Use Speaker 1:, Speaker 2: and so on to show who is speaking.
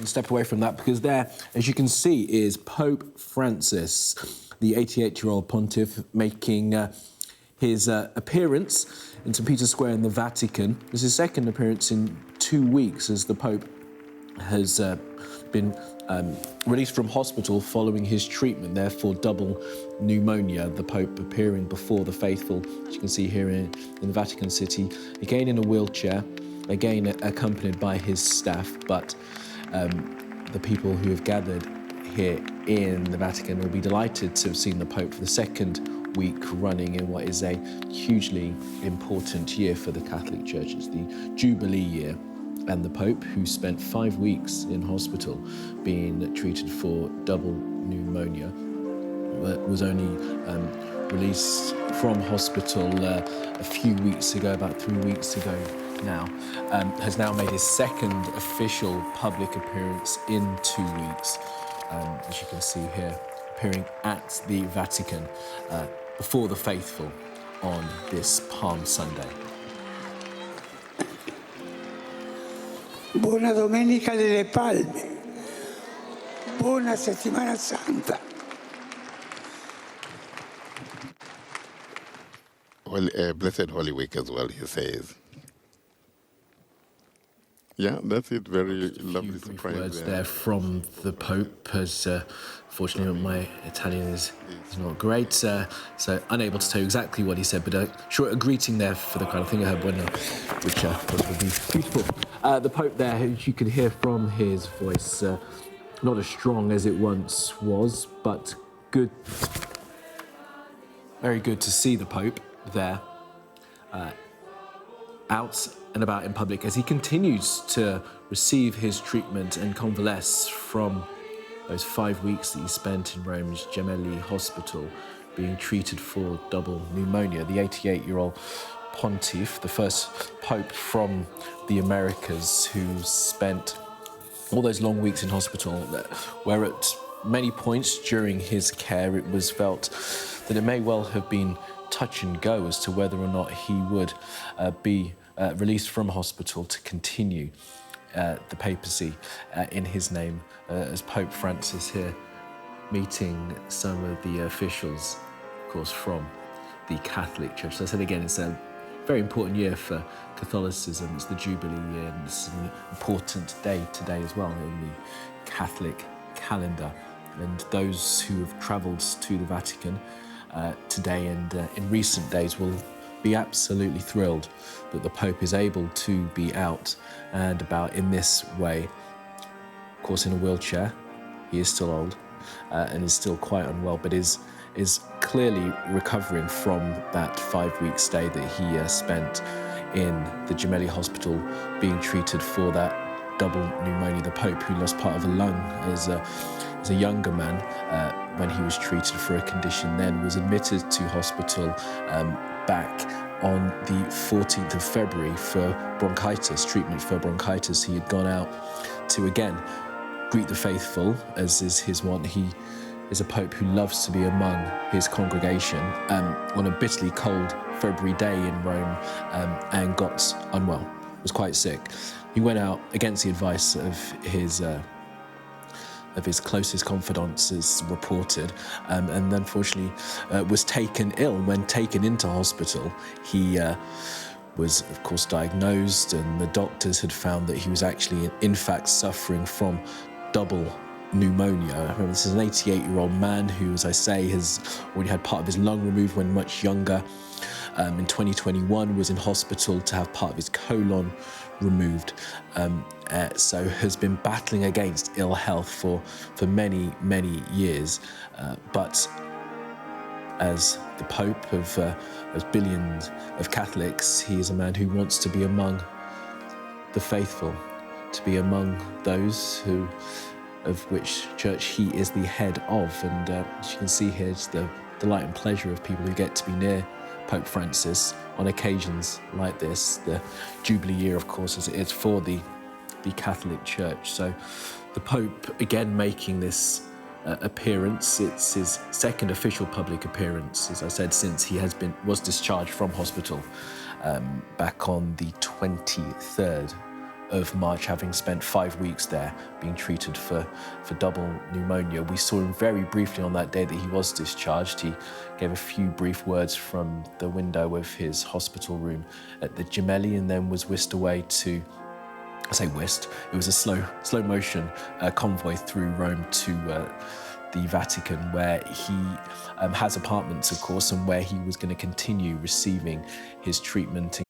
Speaker 1: can step away from that because there, as you can see, is Pope Francis, the 88-year-old pontiff, making his appearance in St. Peter's Square in the Vatican. This is his second appearance in 2 weeks as the Pope has been released from hospital following his treatment there for double pneumonia. The Pope appearing before the faithful, as you can see here in the Vatican City, again in a wheelchair, again accompanied by his staff, but the people who have gathered here in the Vatican will be delighted to have seen the Pope for the second week running in what is a hugely important year for the Catholic Church. It's the Jubilee year. And the Pope, who spent 5 weeks in hospital being treated for double pneumonia, was only released from hospital a few weeks ago, about 3 weeks ago now, has now made his second official public appearance in 2 weeks, as you can see here, appearing at the Vatican before the faithful on this Palm Sunday.
Speaker 2: Buona Domenica delle Palme, buona Settimana Santa.
Speaker 3: Well, blessed Holy Week as well, he says. Yeah, that's it. Very lovely surprise.
Speaker 1: Words there from the Pope, as fortunately my Italian is not great, so unable to tell you exactly what he said, but a greeting there for the crowd. I think I heard one, which would be beautiful. The Pope there, who you could hear from his voice, not as strong as it once was, but good, very good to see the Pope there, out and about in public as he continues to receive his treatment and convalesce from those 5 weeks that he spent in Rome's Gemelli hospital being treated for double pneumonia. The 88-year-old pontiff, the first pope from the Americas who spent all those long weeks in hospital, where at many points during his care it was felt that it may well have been touch and go as to whether or not he would be released from hospital to continue the papacy in his name, as Pope Francis here meeting some of the officials, of course, from the Catholic Church. So I said again, it's a very important year for Catholicism. It's the Jubilee year, and it's an important day today as well in the Catholic calendar. And those who have travelled to the Vatican today and in recent days will be absolutely thrilled that the Pope is able to be out and about in this way. Of course, in a wheelchair. He is still old and is still quite unwell, but is clearly recovering from that 5-week stay that he spent in the Gemelli hospital being treated for that double pneumonia. The Pope, who lost part of a lung as a younger man when he was treated for a condition then, was admitted to hospital back on the 14th of February for bronchitis, treatment for bronchitis. He had gone out to again greet the faithful, as is his wont. He is a Pope who loves to be among his congregation on a bitterly cold February day in Rome and got unwell, was quite sick. He went out against the advice of his closest confidants, as reported, and unfortunately was taken ill. When taken into hospital, he was, of course, diagnosed, and the doctors had found that he was actually, in fact, suffering from double pneumonia. Remember, this is an 88-year-old man who, as I say, has already had part of his lung removed when much younger. In 2021 was in hospital to have part of his colon removed, so has been battling against ill health for many years, but as the Pope of as billions of Catholics, he is a man who wants to be among the faithful, to be among those of which church he is the head of. And as you can see here, it's the delight and pleasure of people who get to be near Pope Francis on occasions like this, the Jubilee year, of course, as it is for the Catholic Church. So the Pope again making this appearance. It's his second official public appearance, as I said, since he was discharged from hospital back on the 23rd of March, having spent 5 weeks there being treated for double pneumonia. We saw him very briefly on that day that he was discharged. He gave a few brief words from the window of his hospital room at the Gemelli and then was whisked away to, I say whisked, it was a slow motion convoy through Rome to the Vatican, where he has apartments, of course, and where he was going to continue receiving his treatment.